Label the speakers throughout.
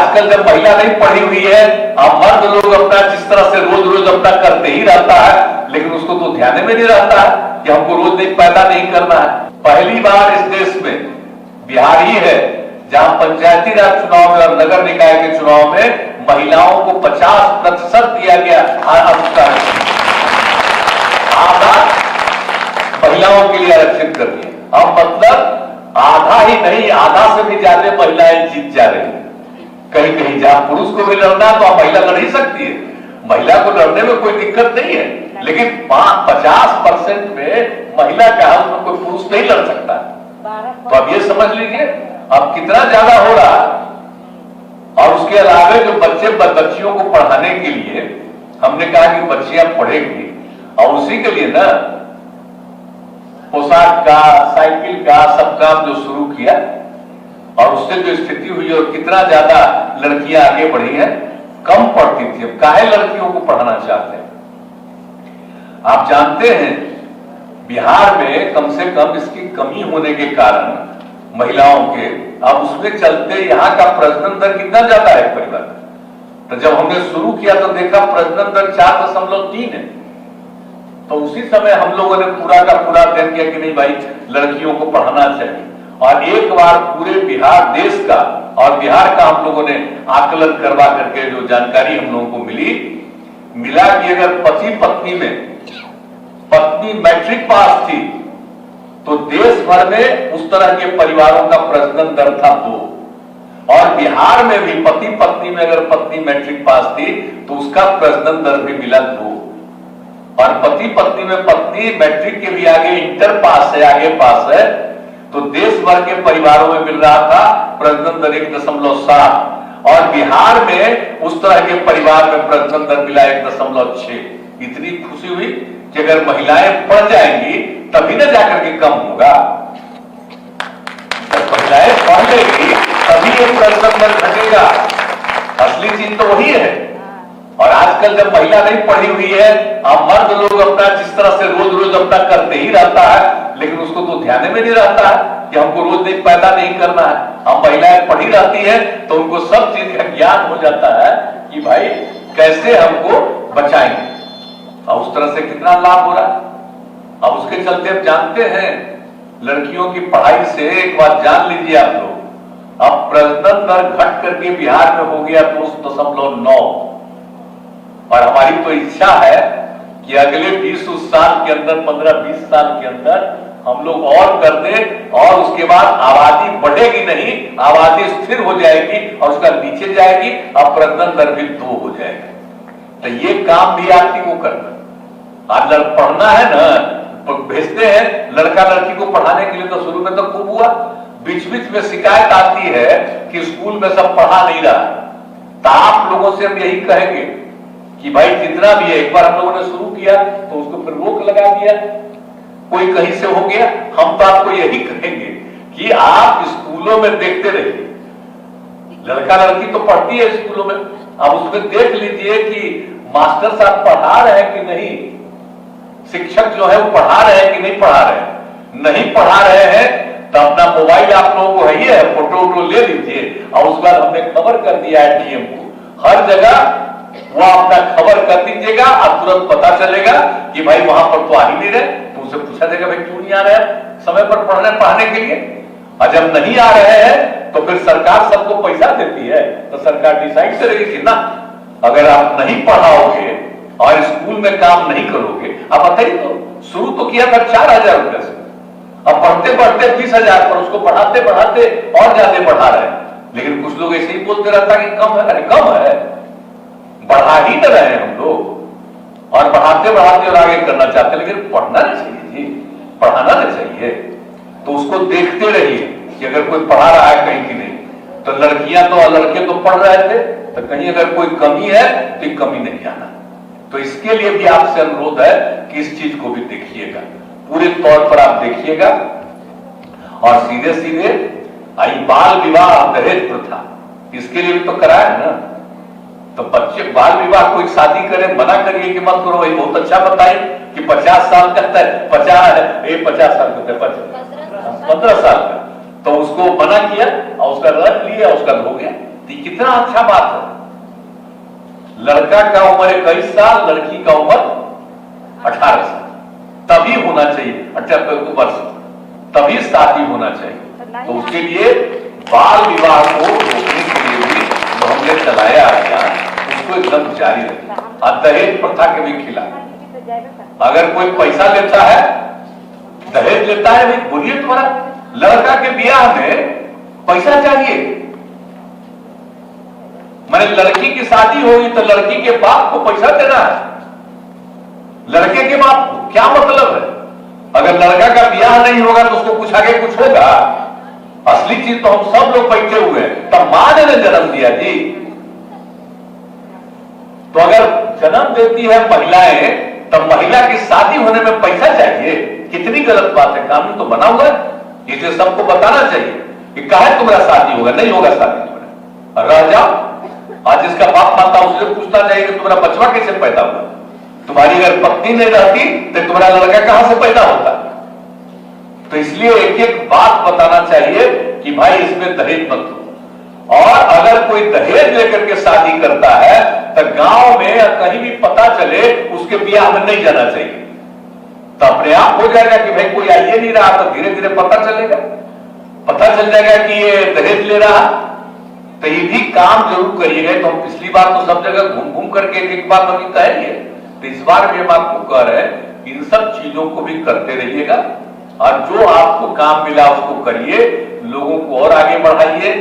Speaker 1: आजकल जब महिला नहीं पढ़ी हुई है, अब मर्द लोग अपना जिस तरह से रोज रोज अपना करते ही रहता है, लेकिन उसको तो ध्यान में नहीं रहता है कि हमको रोज नहीं पैदा नहीं करना है। पहली बार इस देश में बिहार ही है जहां पंचायती राज चुनाव में और नगर निकाय के चुनाव में महिलाओं को 50% दिया गया अधिकार, आधा महिलाओं के लिए आरक्षित कर दिया। अब मतलब आधा ही नहीं, आधा से भी ज्यादा महिलाएं जीत जा रही है। कहीं कहीं जहां पुरुष को भी लड़ना तो महिला लड़ ही सकती है, महिला को लड़ने में कोई दिक्कत नहीं है, लेकिन 50% में महिला का हक में कोई पुरुष नहीं लड़ सकता। तो अब ये समझ लीजिए अब कितना ज्यादा हो रहा है। और उसके अलावा जो बच्चियों को पढ़ाने के लिए हमने कहा कि बच्चियां पढ़ेंगी, और उसी के लिए ना पोशाक का, साइकिल का सब काम जो शुरू किया, और उससे जो स्थिति हुई और कितना ज्यादा लड़कियां आगे बढ़ी हैं। कम पढ़ती थी, अब काहे लड़कियों को पढ़ाना चाहते हैं। आप जानते हैं बिहार में कम से कम इसकी कमी होने के कारण महिलाओं के, अब उसके चलते यहाँ का प्रजनन दर कितना ज्यादा है परिवार। तो जब हमने शुरू किया तो देखा प्रजनन दर 4.3 है। तो उसी समय हम लोगों ने पूरा का पूरा तय किया कि नहीं भाई लड़कियों को पढ़ाना चाहिए, और एक बार पूरे बिहार देश का और बिहार का हम लोगों ने आकलन करवा करके जो जानकारी हम लोगों को मिला कि अगर पति पत्नी में पत्नी मैट्रिक पास थी तो देश भर में उस तरह के परिवारों का प्रजनन दर था 2, और बिहार में भी पति पत्नी में अगर पत्नी मैट्रिक पास थी तो उसका प्रजनन दर भी मिला 2, और पति पत्नी में पत्नी मैट्रिक के भी आगे इंटर पास है, आगे पास है, तो देश भर के परिवारों में मिल रहा था प्रजनन दर 1.7, और बिहार में उस तरह के परिवार में प्रजनन दर मिला 1.6। इतनी खुशी हुई कि अगर महिलाएं पढ़ जाएंगी तभी ना जाकर के कम होगा। जब महिलाएं पढ़ लेंगी तभी ये प्रजनन दर घटेगा। असली चीज तो वही है। और आजकल जब महिला नहीं पढ़ी हुई है, अब मर्द लोग अपना जिस तरह से रोज रोज अपना करते ही रहता है, लेकिन उसको तो ध्यान में नहीं रहता है कि हमको रोज नहीं पैदा नहीं करना है। अब महिलाएं पढ़ी रहती है तो उनको सब चीज का ज्ञान हो जाता है कि भाई कैसे हमको बचाएंगे, और उस तरह से कितना लाभ हो रहा है। अब उसके चलते अब जानते हैं लड़कियों की पढ़ाई से एक बात जान लीजिए आप लोग, अब प्रजनन दर घट करके बिहार में हो गया 2.9, और हमारी तो इच्छा है कि अगले 20 साल के अंदर, 15-20 साल के अंदर हम लोग और कर दे, और उसके बाद आबादी बढ़ेगी नहीं, आबादी स्थिर हो जाएगी और उसका नीचे जाएगी, और प्रजनन दर भी 2 हो जाएगा। तो ये काम भी आपकी को करना। आज पढ़ना है ना, भेजते हैं लड़का लड़की को पढ़ाने के लिए, तो शुरू में तो खूब हुआ, बीच बीच में शिकायत आती है कि स्कूल में सब पढ़ा नहीं रहा। तो आप लोगों से हम यही कहेंगे कि भाई जितना भी है, एक बार हम लोगों ने शुरू किया तो उसको फिर रोक लगा दिया, कोई कहीं से हो गया। हम तो आपको यही कहेंगे कि आप स्कूलों में देखते रहिए, लड़का लड़की तो पढ़ती है स्कूलों में, अब उसमें देख लीजिए कि मास्टर साहब पढ़ा रहे हैं कि नहीं, शिक्षक जो है वो पढ़ा रहे हैं कि नहीं पढ़ा रहे हैं। नहीं पढ़ा रहे हैं तो अपना मोबाइल आप लोगों को है, फोटो वोटो ले लीजिए, और उसके बाद हमने खबर कर दिया है डीएम को, हर जगह वो अपना खबर कर दीजिएगा, अब तुरंत पता चलेगा कि भाई वहां पर तो आ ही नहीं रहे, तो उसे पूछा जाएगा भाई क्यों नहीं आ रहे हैं समय पर पढ़ने के लिए। और जब नहीं आ रहे हैं तो फिर सरकार सबको पैसा देती है, तो सरकार डिसाइड करेगी कि ना अगर आप नहीं पढ़ाओगे और स्कूल में काम नहीं करोगे। अब बताइए, तो शुरू तो किया था 4,000 रुपए से, अब बढ़ते बढ़ते 20,000 पर, उसको बढ़ाते बढ़ाते और ज्यादा बढ़ा रहे हैं। लेकिन कुछ लोग ऐसे ही बोलते रहता कि कम है, अरे कम है, बढ़ा ही न रहे हैं हम लोग, और बढ़ाते बढ़ाते और आगे करना चाहते हैं। लेकिन पढ़ना नहीं चाहिए जी, पढ़ाना नहीं चाहिए। तो उसको देखते रहिए कि अगर कोई पढ़ा रहा है कहीं की नहीं, तो लड़कियां तो लड़के तो पढ़ रहे थे, तो कहीं अगर कोई कमी है तो कमी नहीं आना। तो इसके लिए भी आपसे अनुरोध है कि इस चीज को भी देखिएगा, पूरे तौर पर आप देखिएगा। और सीधे सीधे बाल विवाह दहेज प्रथा, इसके लिए भी तो कराया है ना। तो बच्चे बाल विवाह कोई शादी करे, मना करिए कि मत करो, भाई बहुत अच्छा बताइए कि 50 साल का है, 50 है, 50 साल का, 15 साल का, तो उसको मना किया और उसका रख लिया, उसका हो गया। तो कितना अच्छा बात है। लड़का का उम्र 21 साल, लड़की का उम्र 18 साल, तभी होना चाहिए 18 वर्ष, तभी शादी होना चाहिए। तो उसके लिए बाल विवाह को रोकने के लिए भी जो हमने चलाया अभियान, उसको एकदम जारी रखें और दहेज प्रथा के भी खिलाफ। अगर कोई पैसा लेता है, दहेज लेता है, भाई बोलिए तुम्हारा लड़का के ब्याह में पैसा चाहिए, मैंने लड़की की शादी होगी तो लड़की के बाप को पैसा देना है, लड़के के बाप को क्या मतलब है? अगर लड़का का ब्याह नहीं होगा तो उसको कुछ आगे कुछ होगा। असली चीज तो हम सब लोग बैठे हुए हैं, तब मां ने जन्म दिया जी। तो अगर जन्म देती है महिलाएं, तब महिला की शादी होने में पैसा चाहिए, कितनी गलत बात है। कानून तो बना हुआ है, इसे सबको बताना चाहिए कि काहे तुम्हारा शादी होगा, नहीं होगा शादी तुम्हारा, रह जाओ। आज जिसका बाप माता उससे पूछना चाहिए कि तुम्हारा बचवा कैसे पैदा हुआ, तुम्हारी अगर पत्नी नहीं रहती तो तुम्हारा लड़का कहां से पैदा होता। तो इसलिए एक एक बात बताना चाहिए कि भाई इसमें दहेज मत दो। और अगर कोई दहेज लेकर के शादी करता है तो गांव में या कहीं भी पता चले, उसके ब्याह में नहीं जाना चाहिए। तो अपने आप हो जाएगा कि भाई कोई आइए नहीं रहा, तो धीरे धीरे पता चलेगा, पता चल जाएगा कि ये दहेज ले रहा। तो ये भी काम जरूर करिएगा। तो हम पिछली बार तो सब जगह घूम घूम करके एक बार नवी कहेंगे, तो इस बार भी हम आपको कह रहे हैं इन सब चीजों को भी करते रहिएगा, और जो आपको काम मिला उसको करिए, लोगों को और आगे बढ़ाइए,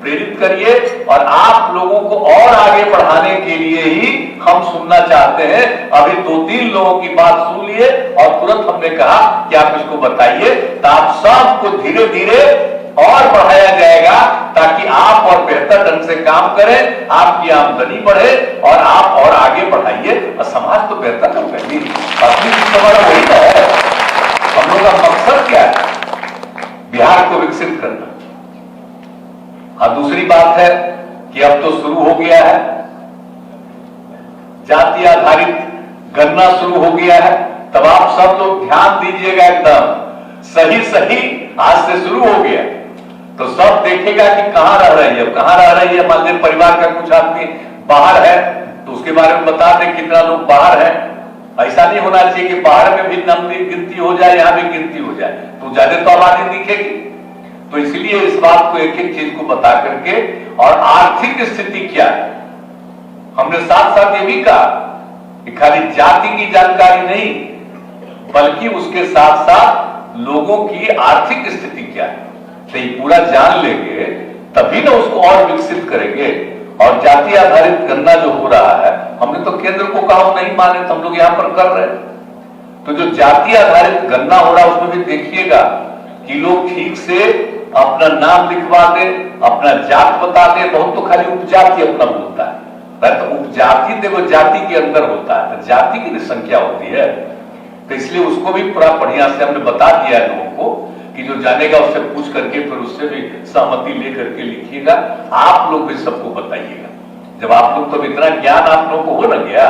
Speaker 1: प्रेरित करिए। और आप लोगों को और आगे बढ़ाने के लिए ही हम सुनना चाहते हैं। अभी 2-3 लोगों की बात सुन लिए और तुरंत हमने कहा कि आप इसको बताइए, तो आप सबको धीरे धीरे और बढ़ाया जाएगा, ताकि आप और बेहतर ढंग से काम करें, आपकी आमदनी बढ़े और आप और आगे बढ़ाइए, और समाज तो बेहतर होगा। असली हमारा वही है, हम लोग का मकसद क्या है, बिहार को विकसित करना। हाँ, दूसरी बात है कि अब तो शुरू हो गया है, जाति आधारित गणना शुरू हो गया है। तब आप सब लोग ध्यान दीजिएगा, एकदम सही सही आज से शुरू हो गया। तो सब देखेगा कि कहां रह रही है, कहां रह रही है। मान लीजिए परिवार का कुछ आदमी बाहर है तो उसके बारे में बता दें कितना लोग बाहर है। ऐसा नहीं होना चाहिए कि बाहर में भी गिनती हो जाए, यहां भी गिनती हो जाए, तो ज्यादा तो आबादी दिखेगी। तो इसलिए इस बात को एक एक चीज को बता करके, और आर्थिक स्थिति क्या है, हमने साथ साथ ये भी कहा कि खाली जाति की जानकारी नहीं, बल्कि उसके साथ साथ लोगों की आर्थिक स्थिति क्या है, तो ये पूरा जान लेंगे तभी ना उसको और विकसित करेंगे। और जाति आधारित गणना जो हो रहा है, हमने तो केंद्र को कहा नहीं माने, तो हम लोग यहां पर कर रहे हैं। तो जो जाति आधारित गणना हो रहा है उसमें भी देखिएगा कि लोग ठीक से अपना नाम लिखवा दे, अपना जात बता दे। बहुत तो खाली उपजाति अपना बोलता है, तो उपजाति देखो जाति के अंदर होता है, तो जाति की संख्या होती है। तो इसलिए उसको भी पूरा बढ़िया से हमने बता दिया है लोगों को कि जो जानेगा उससे पूछ करके फिर उससे भी सहमति लेकर के लिखिएगा। आप लोग भी सबको बताइएगा। जब आप लोग तो इतना ज्ञान आप लोगों को हो न गया,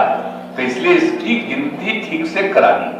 Speaker 1: तो इसलिए इसकी गिनती ठीक से करानी।